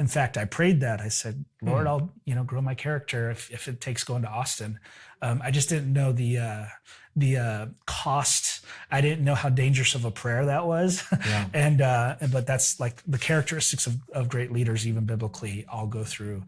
In fact, I prayed that. I said, Lord, I'll, grow my character if it takes going to Austin. I just didn't know the cost. I didn't know how dangerous of a prayer that was. Yeah. But that's like the characteristics of great leaders, even biblically, all go through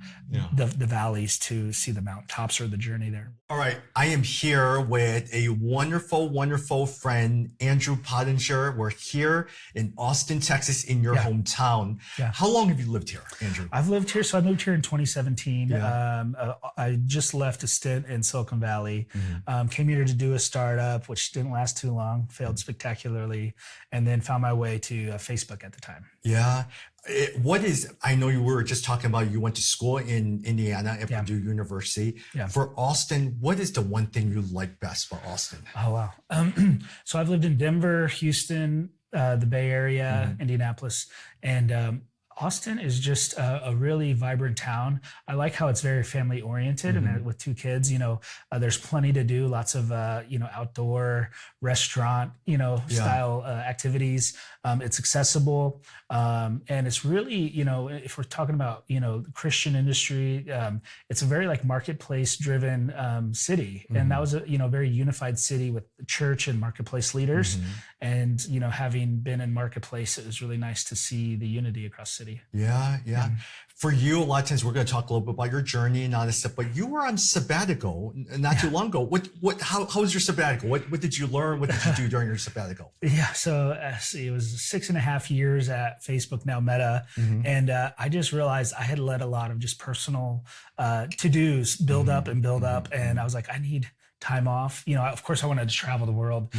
the valleys to see the mountaintops or the journey there. All right. I am here with a wonderful, wonderful friend, Andrew Pottinger. We're here in Austin, Texas, in your hometown. Yeah. How long have you lived here, Andrew? I've lived here. So I moved here in 2017. I just left a stint in Silicon Valley, came here to do a startup, which didn't last too long, failed spectacularly, and then found my way to Facebook at the time. Yeah. I know you were just talking about you went to school in Indiana at Purdue University. Yeah. For Austin, what is the one thing you like best about Austin? Oh, wow. So I've lived in Denver, Houston, the Bay Area, Indianapolis, and Austin is just a really vibrant town. I like how it's very family oriented, and with 2 kids, there's plenty to do. Lots of outdoor restaurant style activities. It's accessible, and it's really if we're talking about the Christian industry, it's a very like marketplace driven city, and that was a very unified city with the church and marketplace leaders, and having been in marketplace, it was really nice to see the unity across the city. Yeah. For you, a lot of times we're going to talk a little bit about your journey and all this stuff, but you were on sabbatical not too long ago. How was your sabbatical? What did you learn? What did you do during your sabbatical? Yeah. So it was 6.5 years at Facebook, now Meta. And I just realized I had let a lot of just personal to-dos build up. And I was like, I need time off. Of course I wanted to travel the world.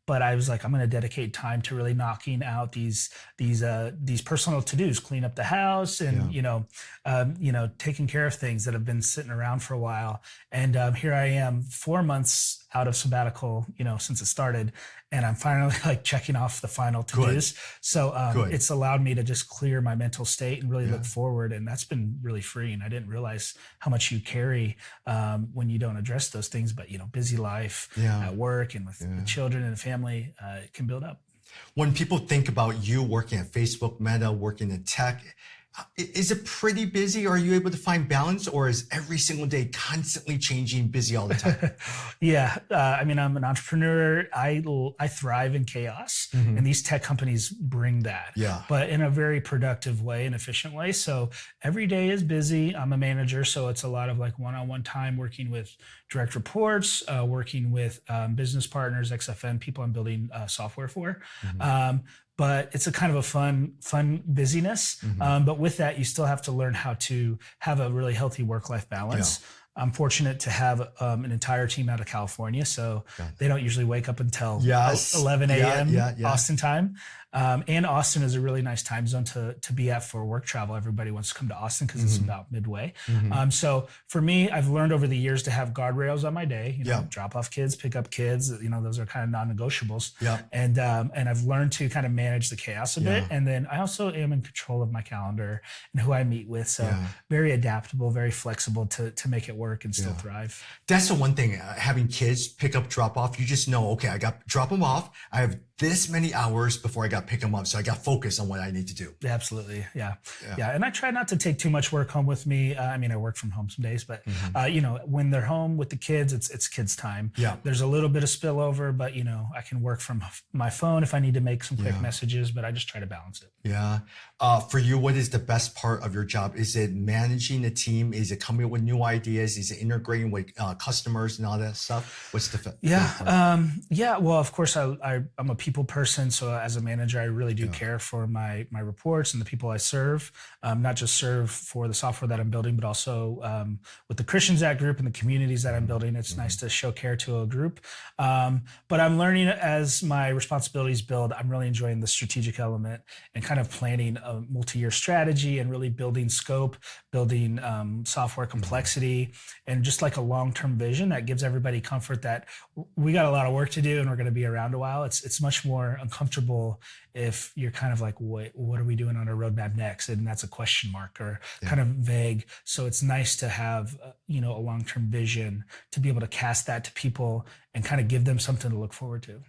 But I was like, I'm going to dedicate time to really knocking out these personal to-dos, clean up the house and, taking care of things that have been sitting around for a while. And here I am 4 months out of sabbatical, since it started, and I'm finally like checking off the final to-dos. So it's allowed me to just clear my mental state and really look forward. And that's been really freeing. I didn't realize how much you carry when you don't address those things, but busy life at work and with the children and the family, it can build up. When people think about you working at Facebook, Meta, working in tech, is it pretty busy? Are you able to find balance, or is every single day constantly changing, busy all the time? I'm an entrepreneur. I thrive in chaos, and these tech companies bring that, but in a very productive way and efficient way. So every day is busy. I'm a manager, so it's a lot of like one-on-one time working with direct reports, working with business partners, XFN, people I'm building software for. But it's a kind of a fun busyness. But with that, you still have to learn how to have a really healthy work-life balance. I'm fortunate to have an entire team out of California, so they don't usually wake up until 11 a.m. Austin time. And Austin is a really nice time zone to be at for work travel. Everybody wants to come to Austin because it's about midway. So for me, I've learned over the years to have guardrails on my day. Drop off kids, pick up kids. Those are kind of non-negotiables. And I've learned to kind of manage the chaos a bit. And then I also am in control of my calendar and who I meet with. So very adaptable, very flexible to make it work and still thrive. That's the one thing. Having kids pick up, drop off. You just know, okay, I got drop them off. I have this many hours before I got to pick them up. So I got focus on what I need to do. Absolutely. Yeah. And I try not to take too much work home with me. I work from home some days, but when they're home with the kids, it's kids time. There's a little bit of spillover, but I can work from my phone if I need to make some quick messages, but I just try to balance it. For you, what is the best part of your job? Is it managing a team? Is it coming up with new ideas? Is it integrating with customers and all that stuff? What's the Well, of course, I'm a people person. So as a manager, I really do care for my reports and the people I serve, not just serve for the software that I'm building, but also with the Christians at group and the communities that I'm building. It's nice to show care to a group. But I'm learning as my responsibilities build, I'm really enjoying the strategic element and kind of planning a multi-year strategy and really building scope, building software complexity, and just like a long-term vision that gives everybody comfort that we got a lot of work to do and we're going to be around a while. It's much more uncomfortable if you're kind of like, what are we doing on our roadmap next? And that's a question mark or kind of vague. So it's nice to have, a long-term vision to be able to cast that to people and kind of give them something to look forward to.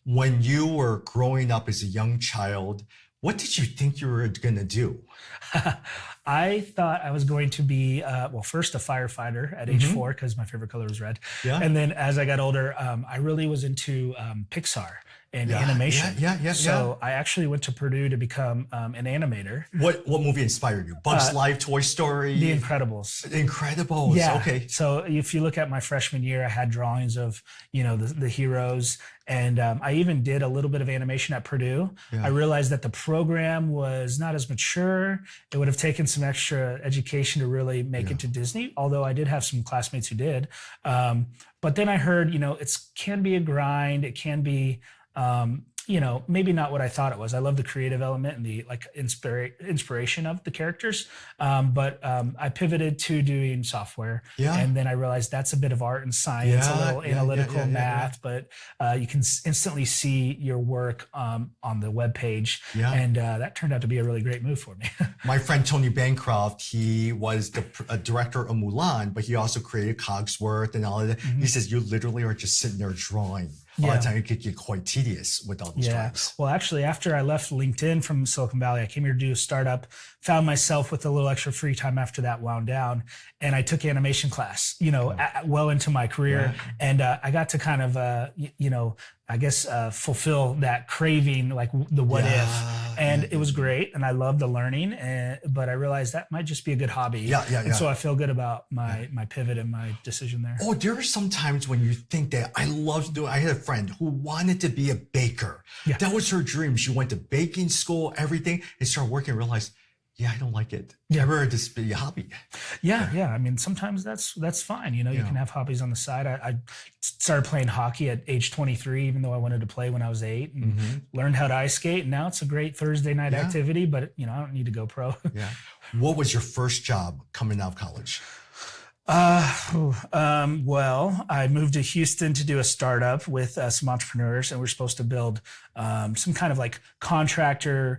When you were growing up as a young child, What did you think you were going to do? I thought I was going to be, first a firefighter at age 4 because my favorite color was red. Yeah. And then as I got older, I really was into Pixar and animation. So I actually went to Purdue to become an animator. What movie inspired you? Bugs Life, Toy Story? The Incredibles. Incredibles. Yeah. Okay. So if you look at my freshman year, I had drawings of, the heroes. And I even did a little bit of animation at Purdue. Yeah. I realized that the program was not as mature. It would have taken some extra education to really make it to Disney, although I did have some classmates who did. But then I heard, it can be a grind. It can be, maybe not what I thought it was. I love the creative element and the inspiration of the characters. But I pivoted to doing software. Yeah. And then I realized that's a bit of art and science, a little analytical math, but you can instantly see your work on the webpage. Yeah. And that turned out to be a really great move for me. My friend Tony Bancroft, he was the director of Mulan, but he also created Cogsworth and all of that. He says you literally are just sitting there drawing. A lot of time it could get quite tedious with all these drawings. Well, actually, after I left LinkedIn from Silicon Valley, I came here to do a startup, found myself with a little extra free time after that wound down, and I took animation class, well into my career. Yeah. And I got to kind of, fulfill that craving, like the what if. And it was great, and I loved the learning, but I realized that might just be a good hobby. And so I feel good about my pivot and my decision there. Oh, there are some times when you think that I love to do it. I had a friend who wanted to be a baker. Yeah. That was her dream. She went to baking school, everything, and started working and realized, I don't like it. Yeah. Never just be a hobby. Yeah. I mean, sometimes that's fine. You can have hobbies on the side. I started playing hockey at age 23, even though I wanted to play when I was 8, and learned how to ice skate. And now it's a great Thursday night activity, but I don't need to go pro. Yeah. What was your first job coming out of college? Well, I moved to Houston to do a startup with some entrepreneurs, and we're supposed to build some kind of like contractor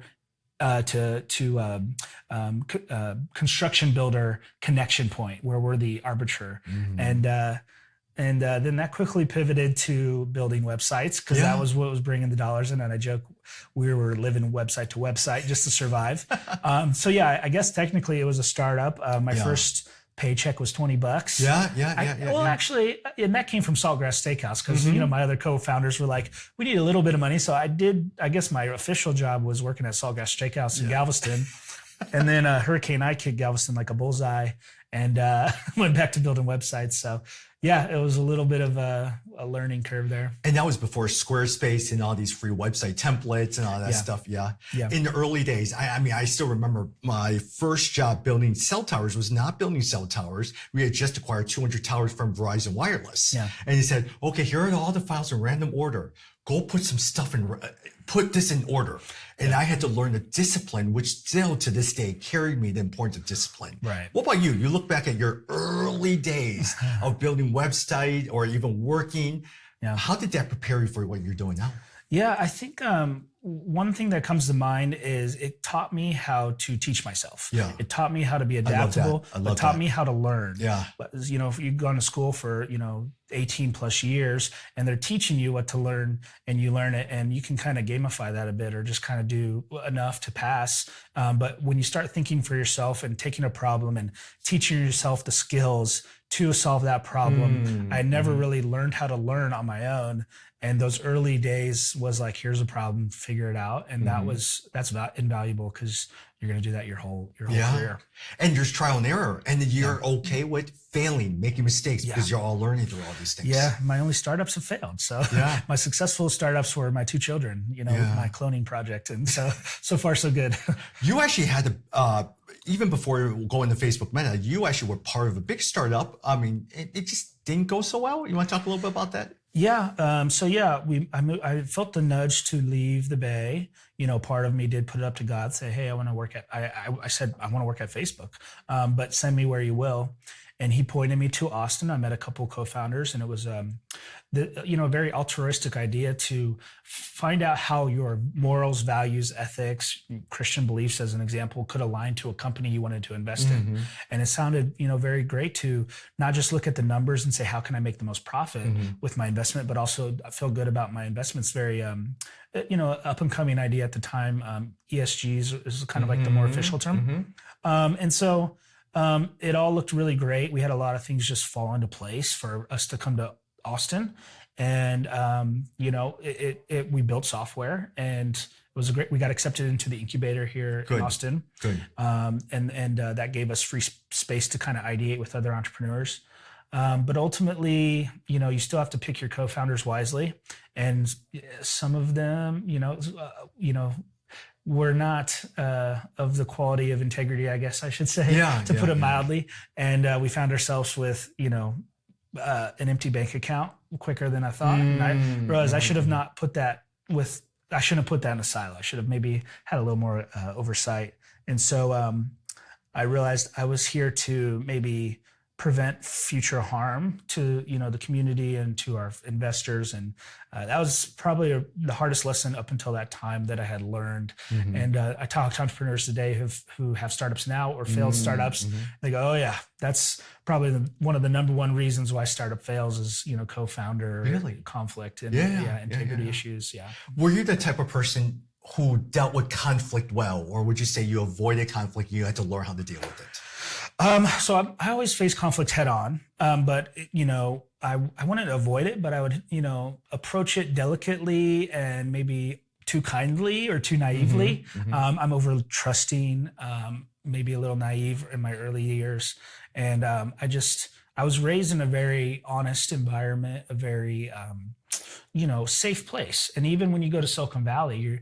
construction builder connection point where we're the arbiter. And then that quickly pivoted to building websites because that was what was bringing the dollars in. And I joke we were living website to website just to survive. I guess technically it was a startup. My first paycheck was $20. Actually, and that came from Saltgrass Steakhouse because my other co-founders were like, we need a little bit of money. So I guess my official job was working at Saltgrass Steakhouse in Galveston. And then Hurricane I kicked Galveston like a bullseye and went back to building websites. So it was a little bit of a learning curve there. And that was before Squarespace and all these free website templates and all that stuff. Yeah. In the early days, I still remember my first job building cell towers was not building cell towers. We had just acquired 200 towers from Verizon Wireless. Yeah. And he said, okay, here are all the files in random order. Go put some stuff in, put this in order. And I had to learn the discipline, which still to this day carried me the importance of discipline. Right. What about you? You look back at your early days of building website or even working. Yeah. How did that prepare you for what you're doing now? Yeah, I think one thing that comes to mind is it taught me how to teach myself. Yeah. It taught me how to be adaptable. It taught me how to learn. Yeah. But, if you've gone to school for, 18 plus years and they're teaching you what to learn and you learn it and you can kind of gamify that a bit or just kind of do enough to pass. But when you start thinking for yourself and taking a problem and teaching yourself the skills to solve that problem, I never really learned how to learn on my own. And those early days was like, here's a problem, figure it out. And that's invaluable because you're going to do that your whole career. And there's trial and error. And you're okay with failing, making mistakes because you're all learning through all these things. Yeah. My only startups have failed. So my successful startups were my 2 children, my cloning project. And so far, so good. You actually had to, even before going to Facebook Meta, you actually were part of a big startup. I mean, it just didn't go so well. You want to talk a little bit about that? Yeah. I felt the nudge to leave the Bay. Part of me did put it up to God, say, hey, I want to work at, I said, I want to work at Facebook, but send me where you will. And he pointed me to Austin. I met a couple co-founders, and it was a very altruistic idea to find out how your morals, values, ethics, Christian beliefs, as an example, could align to a company you wanted to invest in. And it sounded, very great to not just look at the numbers and say, how can I make the most profit with my investment, but also feel good about my investments. Very up and coming idea at the time. ESG is kind of like the more official term. And so it all looked really great. We had a lot of things just fall into place for us to come to Austin. And, we built software, and it was we got accepted into the incubator here in Austin. And that gave us free space to kind of ideate with other entrepreneurs. But ultimately, you still have to pick your co-founders wisely. And some of them, were not of the quality of integrity, I guess I should say, to put it mildly. And we found ourselves with, an empty bank account quicker than I thought. And I realized I should have not put that I shouldn't have put that in a silo. I should have maybe had a little more oversight. And so I realized I was here to maybe prevent future harm to the community and to our investors, and that was probably the hardest lesson up until that time that I had learned. And I talk to entrepreneurs today who have startups now or failed startups. They go, oh yeah, that's probably one of the number one reasons why startup fails is co-founder conflict and integrity issues. Were you the type of person who dealt with conflict well, or would you say you avoided conflict, you had to learn how to deal with it? So I always face conflict head on, but I wanted to avoid it, but I would approach it delicately and maybe too kindly or too naively. I'm over trusting, maybe a little naive in my early years, and I was raised in a very honest environment, a very safe place. And even when you go to Silicon Valley,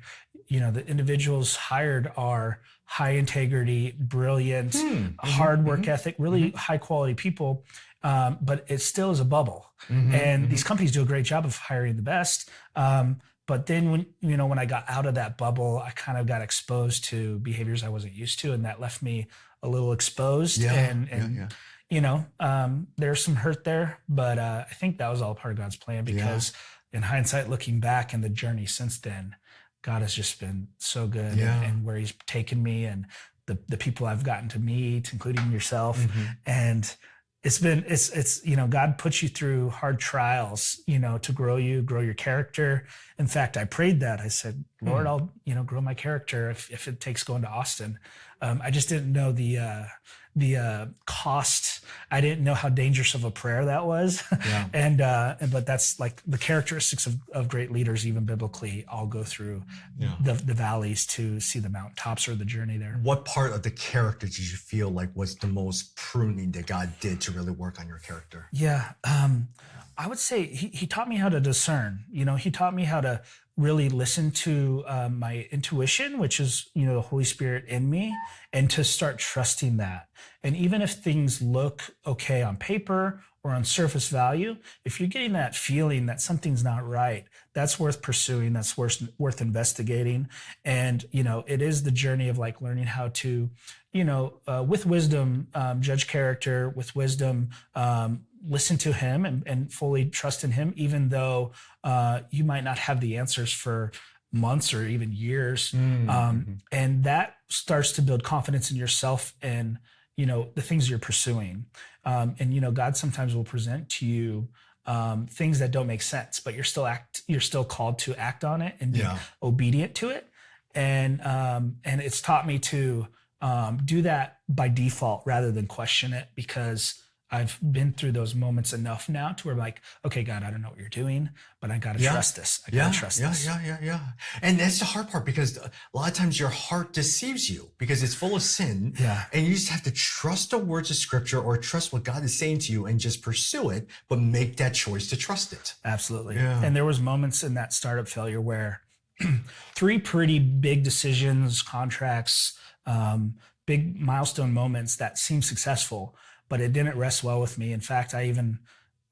the individuals hired are high integrity, brilliant, hard work ethic, really high quality people. But it still is a bubble. And these companies do a great job of hiring the best. But then when I got out of that bubble, I kind of got exposed to behaviors I wasn't used to, and that left me a little exposed. There's some hurt there, but I think that was all part of God's plan, because in hindsight, looking back and the journey since then, God has just been so good, and where he's taken me and the people I've gotten to meet, including yourself. And it's God puts you through hard trials, to grow your character. In fact, I prayed that. I said, Lord, I'll, grow my character if it takes going to Austin. I just didn't know the cost. I didn't know how dangerous of a prayer that was. But that's like the characteristics of great leaders, even biblically, all go through the valleys to see the mountaintops or the journey there. What part of the character did you feel like was the most pruning that God did to really work on your character? I would say he taught me how to discern. He taught me how to really listen to my intuition, which is, the Holy Spirit in me, and to start trusting that. And even if things look okay on paper or on surface value, if you're getting that feeling that something's not right, that's worth pursuing, that's worth investigating. And, it is the journey of like learning how to, with wisdom, judge character, with wisdom, listen to him and fully trust in him, even though you might not have the answers for months or even years. And that starts to build confidence in yourself and, the things you're pursuing. And, God sometimes will present to you things that don't make sense, but you're still called to act on it and be obedient to it. And it's taught me to do that by default rather than question it, because I've been through those moments enough now to where I'm like, okay, God, I don't know what you're doing, but I got to trust this. I got to trust this. And that's the hard part, because a lot of times your heart deceives you because it's full of sin. And you just have to trust the words of scripture or trust what God is saying to you and just pursue it, but make that choice to trust it. Absolutely. And there was moments in that startup failure where 3 pretty big decisions, contracts, big milestone moments that seemed successful, but it didn't rest well with me. In fact, I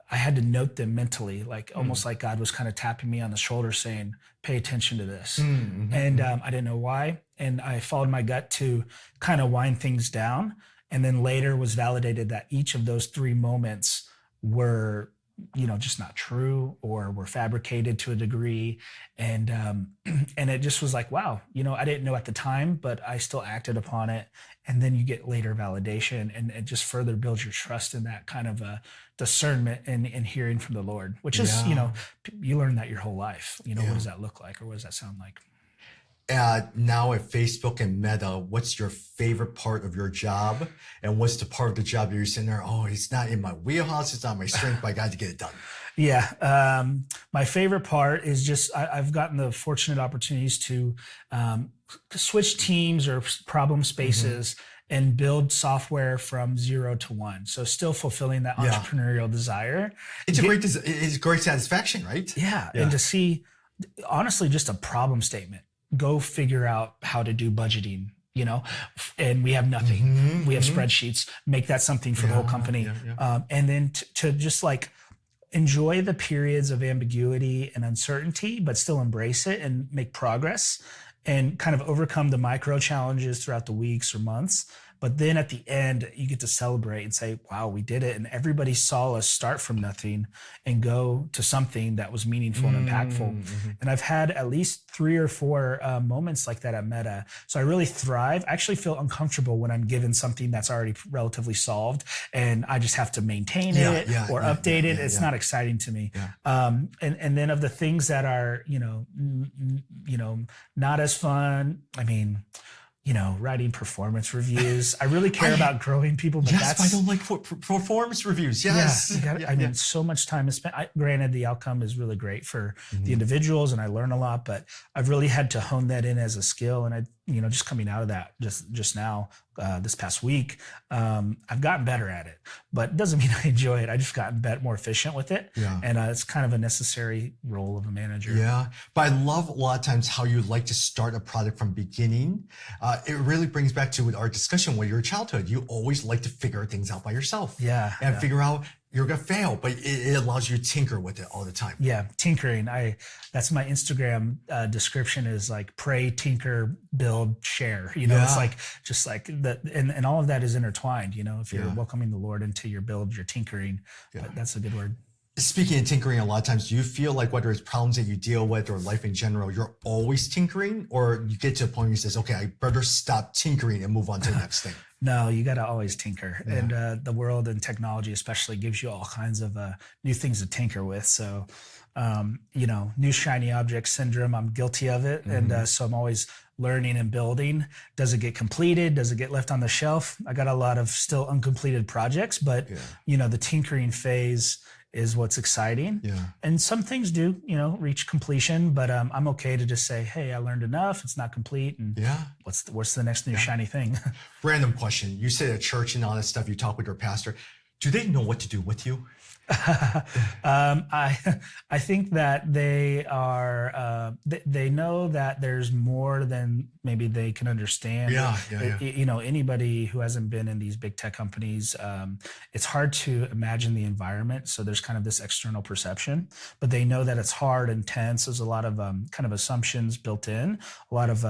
had to note them mentally, like almost like God was kind of tapping me on the shoulder saying, pay attention to this. And I didn't know why. And I followed my gut to kind of wind things down. And then later was validated that each of those 3 moments were just not true or were fabricated to a degree. And and it just was like, wow, I didn't know at the time, but I still acted upon it. And then you get later validation, and it just further builds your trust in that kind of a discernment and hearing from the Lord, which is, you learn that your whole life. What does that look like, or what does that sound like? Now at Facebook and Meta, what's your favorite part of your job? And what's the part of the job that you're sitting there, oh, it's not in my wheelhouse, it's not my strength, but I got to get it done? Yeah. My favorite part is just, I've gotten the fortunate opportunities to switch teams or problem spaces and build software from 0 to 1. So still fulfilling that entrepreneurial desire. It's great satisfaction, right? Yeah. And to see, honestly, just a problem statement. Go figure out how to do budgeting, and we have nothing. We have spreadsheets. Make that something for the whole company. And then to just like enjoy the periods of ambiguity and uncertainty, but still embrace it and make progress and kind of overcome the micro challenges throughout the weeks or months. But then at the end, you get to celebrate and say, wow, we did it. And everybody saw us start from nothing and go to something that was meaningful and impactful. And I've had at least 3 or 4 moments like that at Meta. So I really thrive. I actually feel uncomfortable when I'm given something that's already relatively solved and I just have to maintain it or update it. It's not exciting to me. And then of the things that are, not as fun, I mean, writing performance reviews. I really care about growing people, but I don't like performance reviews. Yes. I mean, so much time is spent. Granted, the outcome is really great for the individuals and I learn a lot, but I've really had to hone that in as a skill. And just coming out of that just now, this past week, I've gotten better at it, but it doesn't mean I enjoy it. I just gotten more efficient with it. And it's kind of a necessary role of a manager. But I love a lot of times how you like to start a product from beginning. It really brings back to our discussion with your childhood. You always like to figure things out by yourself. And figure out you're going to fail, but it allows you to tinker with it all the time. Yeah. Tinkering. That's my Instagram description is like pray, tinker, build, share, it's like, just like that. And all of that is intertwined, if you're welcoming the Lord into your build, you're tinkering, but that's a good word. Speaking of tinkering, a lot of times, do you feel like whether it's problems that you deal with or life in general, you're always tinkering, or you get to a point where you says, okay, I better stop tinkering and move on to the next thing? No, you got to always tinker. And the world and technology especially gives you all kinds of new things to tinker with. So, new shiny object syndrome, I'm guilty of it. And so I'm always learning and building. Does it get completed? Does it get left on the shelf? I got a lot of still uncompleted projects, but, the tinkering phase is what's exciting. And some things do, reach completion, but I'm okay to just say, hey, I learned enough. It's not complete. And what's the next new shiny thing? Random question. You say at church and all that stuff, you talk with your pastor. Do they know what to do with you? I think that they are, they know that there's more than maybe they can understand. Anybody who hasn't been in these big tech companies, it's hard to imagine the environment. So there's kind of this external perception, but they know that it's hard and tense. There's a lot of kind of assumptions built in, a lot of,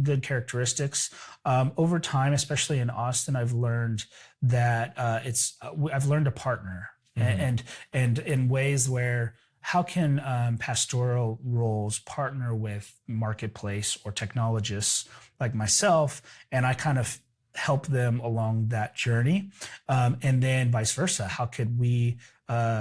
good characteristics. Over time, especially in Austin, I've learned that I've learned to partner. And in ways where how can pastoral roles partner with marketplace or technologists like myself, and I kind of help them along that journey, and then vice versa. How could we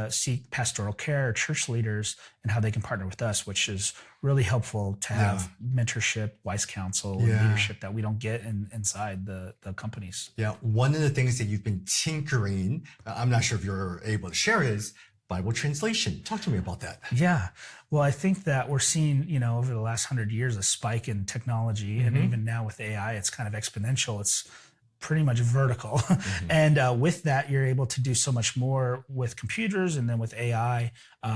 seek pastoral care, church leaders, and how they can partner with us, which is really helpful to have mentorship, wise counsel, and leadership that we don't get inside the companies. One of the things that you've been tinkering, I'm not sure if you're able to share, is Bible translation. Talk to me about that. Well, I think that we're seeing, over the last 100 years, a spike in technology, and even now with AI, it's kind of exponential. It's pretty much vertical. And with that, you're able to do so much more with computers. And then with AI,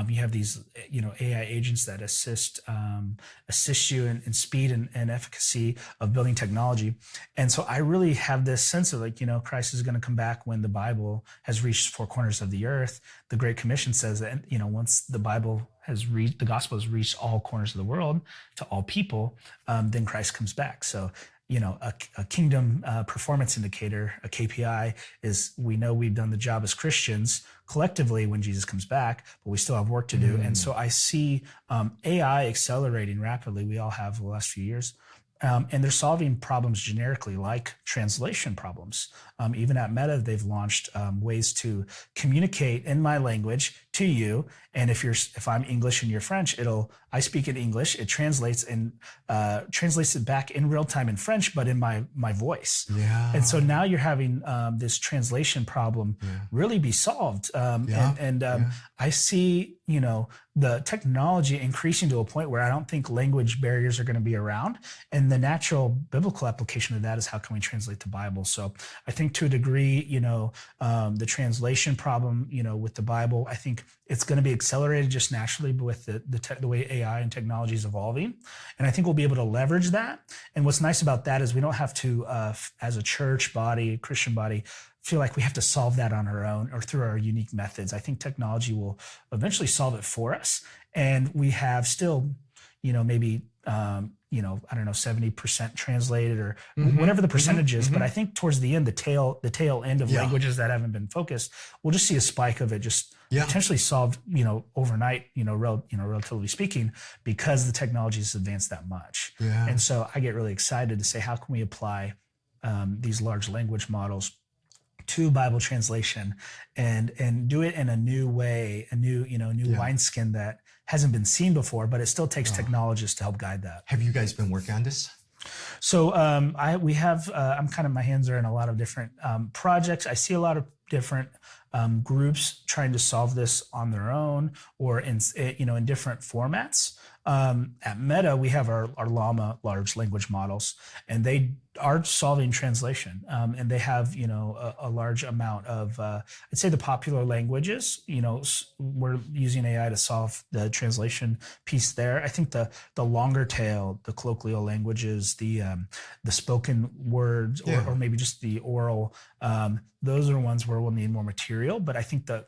you have these, AI agents that assist you in speed and efficacy of building technology. And so I really have this sense of Christ is going to come back when the Bible has reached 4 corners of the earth. The Great Commission says that, once the gospel has reached all corners of the world to all people, then Christ comes back. So a kingdom performance indicator, a KPI, is we know we've done the job as Christians collectively when Jesus comes back, but we still have work to do. And so I see AI accelerating rapidly. We all have the last few years. And they're solving problems generically, like translation problems. Even at Meta, they've launched ways to communicate in my language to you. And if I'm English and you're French, I speak in English. It translates it back in real time in French, but in my voice. Yeah. And so now you're having this translation problem really be solved. I see, the technology increasing to a point where I don't think language barriers are going to be around. And the natural biblical application of that is how can we translate the Bible? So I think to a degree, the translation problem, with the Bible, I think it's going to be accelerated just naturally with the way AI and technology is evolving. And I think we'll be able to leverage that. And what's nice about that is we don't have to, as a church body, Christian body, feel like we have to solve that on our own or through our unique methods. I think technology will eventually solve it for us. And we have still, maybe, 70% translated or whatever the percentage is. But I think towards the end, the tail end of languages that haven't been focused, we'll just see a spike of it just potentially solved, overnight, relatively speaking, because the technology has advanced that much. Yeah. And so I get really excited to say, how can we apply these large language models to Bible translation and do it in a new way, a new wineskin that hasn't been seen before, but it still takes technologists to help guide that. Have you guys been working on this? So my hands are in a lot of different projects. I see a lot of different groups trying to solve this on their own or in different formats. At Meta, we have our Llama large language models, and they are solving translation. And they have, a large amount of, I'd say the popular languages, we're using AI to solve the translation piece there. I think the longer tail, the colloquial languages, the spoken words, or maybe just the oral, those are ones where we'll need more material. But I think the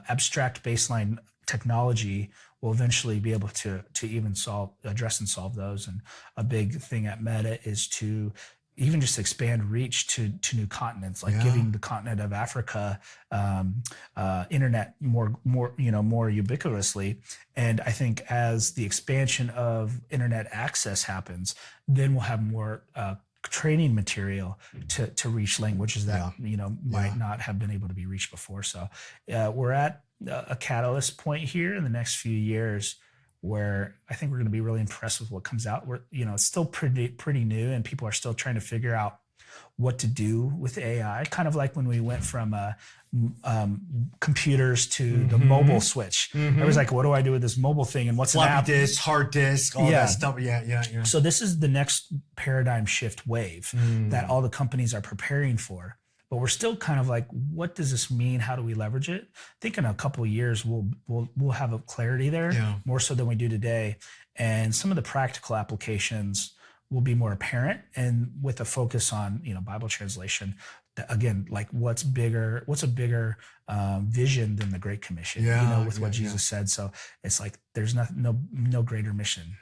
abstract baseline technology will eventually be able to even address and solve those. And a big thing at Meta is to even just expand reach to new continents, like giving the continent of Africa internet more ubiquitously. And I think as the expansion of internet access happens, then we'll have more training material to reach languages that might not have been able to be reached before. So we're at a catalyst point here in the next few years where I think we're going to be really impressed with what comes out. It's still pretty new, and people are still trying to figure out what to do with AI. Kind of like when we went from computers to the mobile switch. It was like, what do I do with this mobile thing, and what's an app? Floppy disk, hard disk, all that stuff. Yeah. So this is the next paradigm shift wave that all the companies are preparing for. But we're still kind of like, what does this mean? How do we leverage it? I think in a couple of years, we'll have a clarity there, more so than we do today. And some of the practical applications will be more apparent, and with a focus on, Bible translation. Again, like what's a bigger vision than the Great Commission, with what Jesus said. So it's like, there's no greater mission.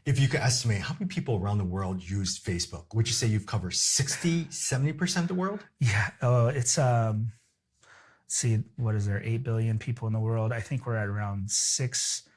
If you could estimate how many people around the world use Facebook, would you say you've covered 60, 70% of the world? Yeah. It's, what is there? 8 billion people in the world. I think we're at around 6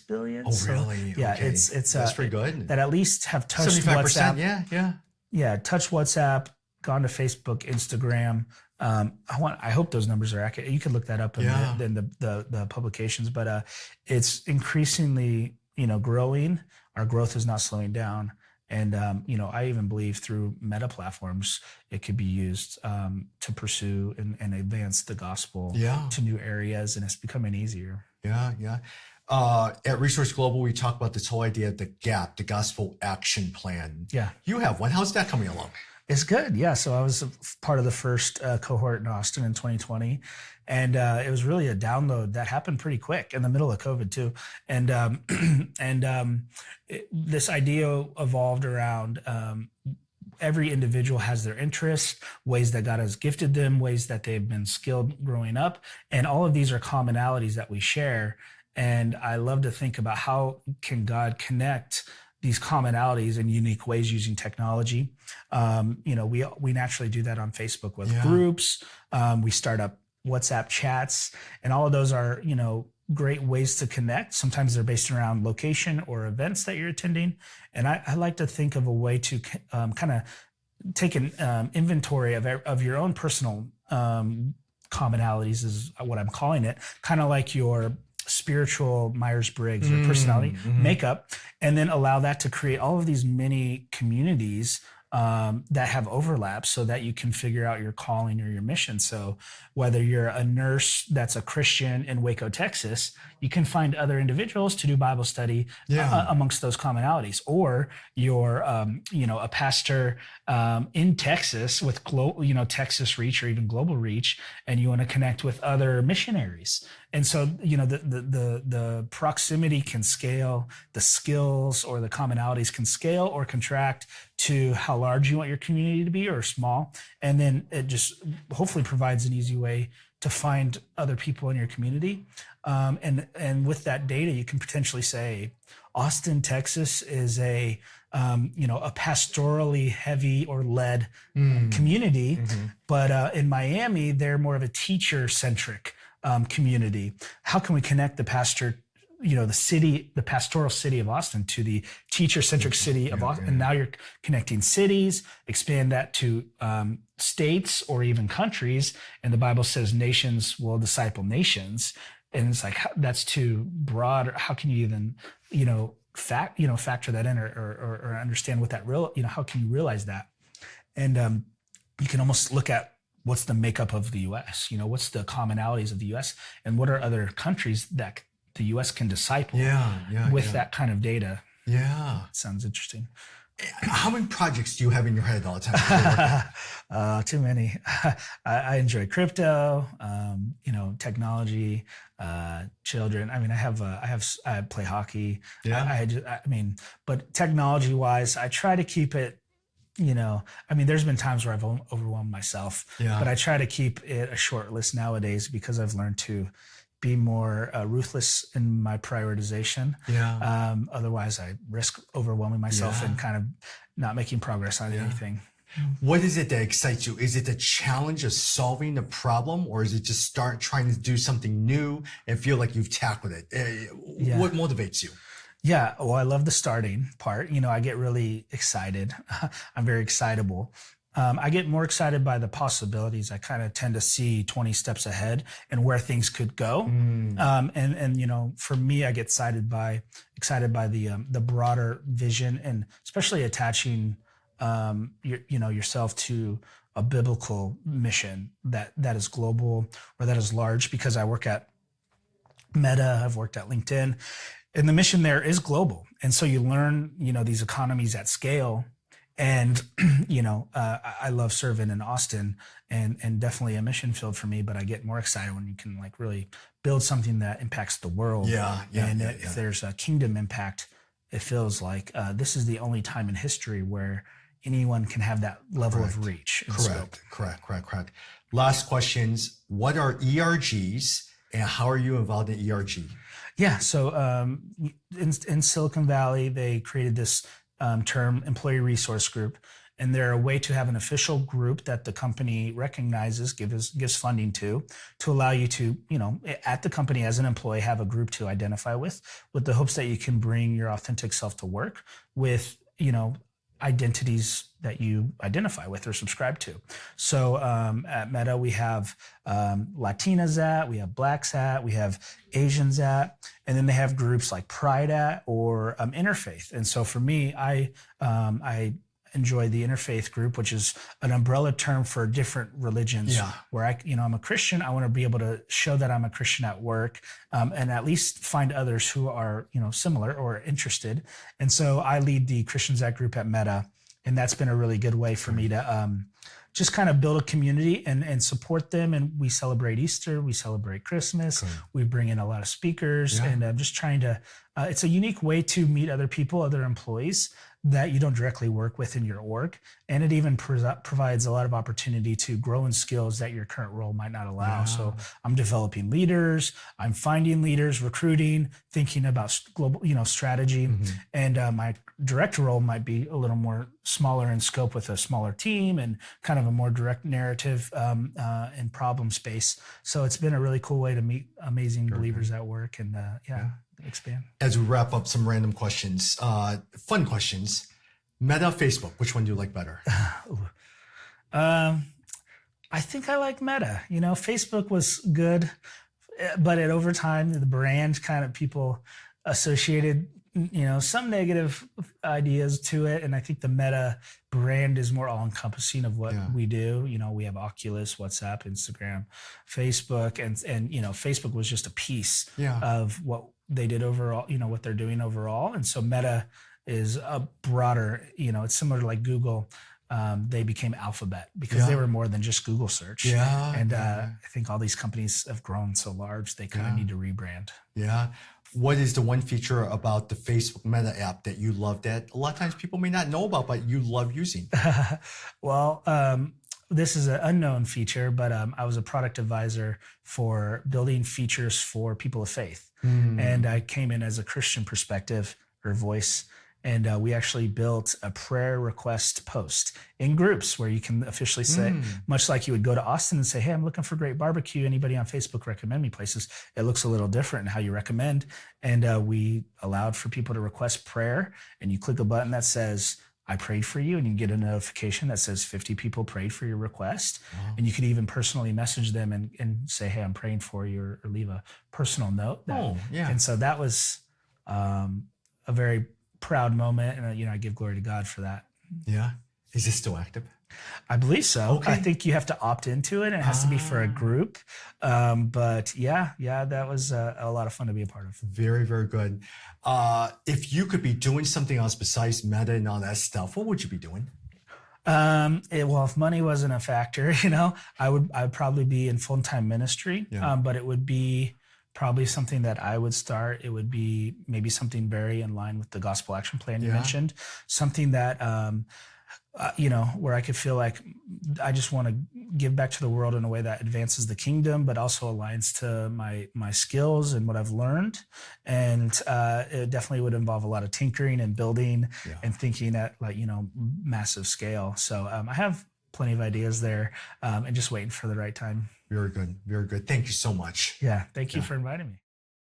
billion. Oh, really? Yeah. Okay. It's that's pretty good. That at least have touched 75%, WhatsApp. Yeah. Touched WhatsApp, gone to Facebook, Instagram. I hope those numbers are accurate. You could look that up in the publications, but it's increasingly, growing. Our growth is not slowing down. And, I even believe through Meta platforms, it could be used to pursue and advance the gospel to new areas, and it's becoming easier. Yeah. At Resource Global, we talk about this whole idea of the GAP, the Gospel Action Plan. Yeah. You have one. How's that coming along? It's good. Yeah. So I was part of the first cohort in Austin in 2020. And it was really a download that happened pretty quick in the middle of COVID too. And this idea evolved around every individual has their interests, ways that God has gifted them, ways that they've been skilled growing up. And all of these are commonalities that we share. And I love to think about how can God connect these commonalities in unique ways using technology. We naturally do that on Facebook with groups. We start up WhatsApp chats, and all of those are, great ways to connect. Sometimes they're based around location or events that you're attending. And I like to think of a way to kind of take an inventory of your own personal commonalities, is what I'm calling it, kind of like your spiritual Myers-Briggs, your personality makeup, and then allow that to create all of these mini communities that have overlaps so that you can figure out your calling or your mission. So whether you're a nurse that's a Christian in Waco, Texas, you can find other individuals to do Bible study amongst those commonalities. Or you're, a pastor in Texas with Texas reach or even global reach, and you want to connect with other missionaries. And so, the proximity can scale, the skills or the commonalities can scale or contract to how large you want your community to be or small. And then it just hopefully provides an easy way to find other people in your community. And with that data, you can potentially say, Austin, Texas is a pastorally heavy or led community, but in Miami, they're more of a teacher-centric community. How can we connect the pastoral city of Austin to the teacher-centric city of Austin? And now you're connecting cities, expand that to states or even countries. And the Bible says nations will disciple nations. And it's like, that's too broad. How can you even, factor that in or understand what that how can you realize that? And you can almost look at what's the makeup of the U.S., what's the commonalities of the U.S., and what are other countries that the U.S. can disciple with that kind of data. Yeah. Sounds interesting. How many projects do you have in your head all the time? Too many. I enjoy crypto, technology, children. I mean, I play hockey. Yeah. But technology wise, I try to keep it, there's been times where I've overwhelmed myself, but I try to keep it a short list nowadays because I've learned to be more ruthless in my prioritization. Otherwise, I risk overwhelming myself and kind of not making progress on anything. What is it that excites you? Is it the challenge of solving a problem, or is it just start trying to do something new and feel like you've tackled it? What motivates you? Yeah, well, I love the starting part. I get really excited. I'm very excitable. I get more excited by the possibilities. I kind of tend to see 20 steps ahead and where things could go. For me, I get excited by the broader vision, and especially attaching yourself to a biblical mission that is global or that is large. Because I work at Meta, I've worked at LinkedIn, and the mission there is global. And so you learn, these economies at scale. And, I love serving in Austin and definitely a mission field for me, but I get more excited when you can really build something that impacts the world. If there's a kingdom impact, it feels like this is the only time in history where anyone can have that level of reach. Correct. Last questions. What are ERGs and how are you involved in ERG? Yeah. So in Silicon Valley, they created this term employee resource group, and they're a way to have an official group that the company recognizes, gives funding to allow you to, at the company as an employee, have a group to identify with the hopes that you can bring your authentic self to work with, identities that you identify with or subscribe to. So at Meta, we have Latinas at, we have Blacks at, we have Asians at, and then they have groups like Pride at or Interfaith. And so for me, I enjoy the interfaith group, which is an umbrella term for different religions. Where I'm a Christian, I want to be able to show that I'm a Christian at work, and at least find others who are, similar or interested. And so I lead the Christians at group at Meta, and that's been a really good way for me to just kind of build a community and support them. And we celebrate Easter, we celebrate Christmas, we bring in a lot of speakers, and I'm just trying to It's a unique way to meet other people, other employees that you don't directly work with in your org. And it even provides a lot of opportunity to grow in skills that your current role might not allow. So I'm developing leaders, I'm finding leaders, recruiting, thinking about global, strategy. And my direct role might be a little more smaller in scope with a smaller team and kind of a more direct narrative and problem space. So it's been a really cool way to meet amazing believers at work and expand. As we wrap up, some random questions, fun questions. Meta, Facebook, which one do you like better? I think I like Meta. Facebook was good, but over time, the brand kind of people associated, some negative ideas to it. And I think the Meta brand is more all-encompassing of what we do. We have Oculus, WhatsApp, Instagram, Facebook, and Facebook was just a piece of what they did overall, what they're doing overall. And so Meta is a broader, it's similar to like Google. They became Alphabet because they were more than just Google search. I think all these companies have grown so large, they kind of need to rebrand. What is the one feature about the Facebook Meta app that you love that a lot of times people may not know about, but you love using? Well, this is an unknown feature, but I was a product advisor for building features for people of faith. And I came in as a Christian perspective or voice. And we actually built a prayer request post in groups where you can officially say, much like you would go to Austin and say, hey, I'm looking for great barbecue. Anybody on Facebook recommend me places? It looks a little different in how you recommend. And we allowed for people to request prayer. And you click a button that says, I prayed for you, and you get a notification that says 50 people prayed for your request. And you could even personally message them and say, hey, I'm praying for you, or leave a personal note. And so that was a very proud moment. And, I give glory to God for that. Yeah. Is this still active? I believe so. Okay. I think you have to opt into it, and it has to be for a group. But that was a lot of fun to be a part of. Very, very good. If you could be doing something else besides Meta and all that stuff, what would you be doing? Well, if money wasn't a factor, I'd probably be in full-time ministry. But it would be probably something that I would start. It would be maybe something very in line with the gospel action plan you mentioned, something that, where I could feel like I just want to give back to the world in a way that advances the kingdom, but also aligns to my skills and what I've learned. And it definitely would involve a lot of tinkering and building and thinking at massive scale. So I have plenty of ideas there and just waiting for the right time. Very good. Very good. Thank you so much. Yeah. Thank you for inviting me.